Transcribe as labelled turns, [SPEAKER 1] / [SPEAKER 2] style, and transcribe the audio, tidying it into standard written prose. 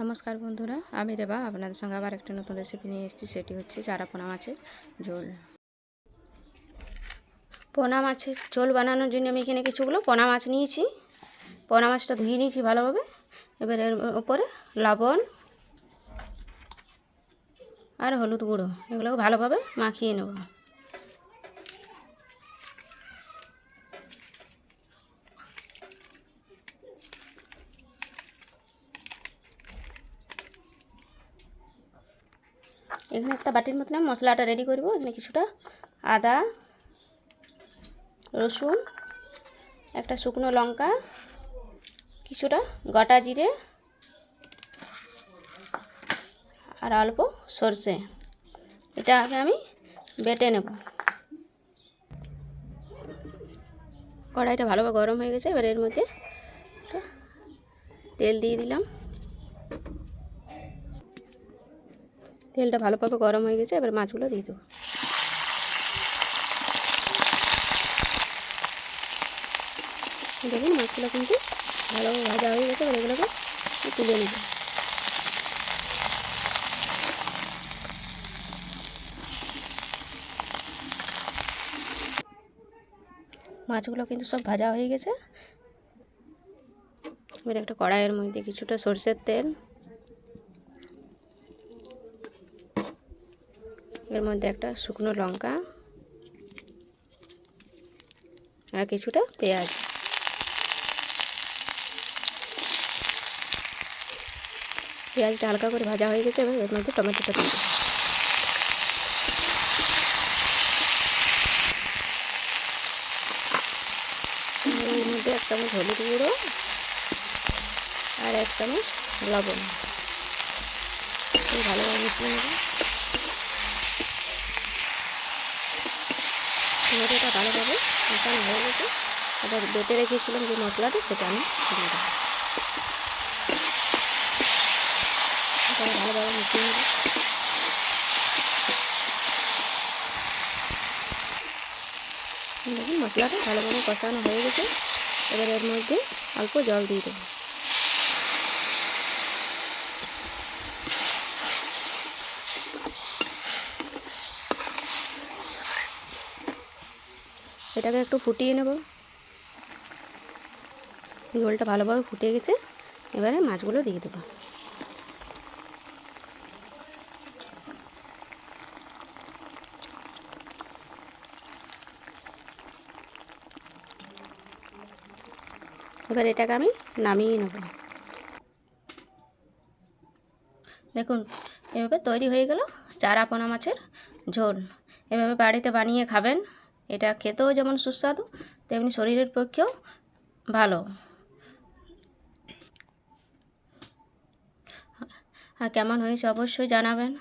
[SPEAKER 1] নমস্কার বন্ধুরা, আমি রেবা আপনাদের সঙ্গে আবার একটা নতুন রেসিপি নিয়ে এসেছি। সেটি হচ্ছে চারা পোনা মাছের ঝোল। পোনা মাছের ঝোল বানানোর জন্য আমি এখানে কিছুগুলো পোনা মাছ নিয়েছি। পোনা মাছটা ধুয়ে নিয়েছি ভালোভাবে। এবার এর উপরে লবণ আর হলুদ গুঁড়ো এগুলোকে ভালোভাবে মাখিয়ে নেব। এখানে একটা বাটির মতন মশলাটা রেডি করব। এখানে কিছুটা আদা, রসুন, একটা শুকনো লঙ্কা, কিছুটা গোটা জিরে আর অল্প সরষে, এটা আগে আমি বেটে নেব। কড়াইটা ভালোভাবে গরম হয়ে গেছে। এবার এর মধ্যে তেল দিয়ে দিলাম। তেলটা ভালোভাবে গরম হয়ে গেছে। এবার মাছগুলো দিয়ে দেবো। দেখুন মাছগুলো কিন্তু ভালোভাবে ভাজা হয়ে গেছে। এবার এগুলোকে তুলে নেব। মাছগুলো কিন্তু সব ভাজা হয়ে গেছে। এবার একটা কড়াইয়ের মধ্যে কিছুটা সরষের তেল, এর মধ্যে একটা শুকনো লঙ্কা আর কিছুটা পেঁয়াজ, পেঁয়াজটা হালকা করে ভাজা হয়ে গেছে। এবার এর মধ্যে টমেটোটা দিয়ে দেবো। এর মধ্যে 1 চামচ হলুদ গুঁড়ো আর 1 চামচ লবণ ভালোভাবে মিশিয়ে নেব। টমেটোটা ভালোভাবে মেশানো হয়ে গেছে। এবার বেটে রেখেছিলাম যে মশলাটা, সেটা আমি দিয়ে দেবো। ভালোভাবে মিশিয়ে নেব। দেখুন মশলাটা ভালোভাবে কষানো হয়ে গেছে। এবার এর মধ্যে অল্প জল দিয়ে দেবো। এটাকে একটু ফুটিয়ে নেব। ঝোলটা ভালোভাবে ফুটে গেছে। এবারে মাছগুলো দিয়ে দেবো। এবার এটাকে আমি নামিয়ে নেব। দেখুন এভাবে তৈরি হয়ে গেল চারা পোনা মাছের ঝোল। এভাবে বাড়িতে বানিয়ে খাবেন। এটা খেতেও যেমন সুস্বাদু, তেমনি শরীরের পক্ষেও ভালো। আর কেমন হয়েছে অবশ্যই জানাবেন।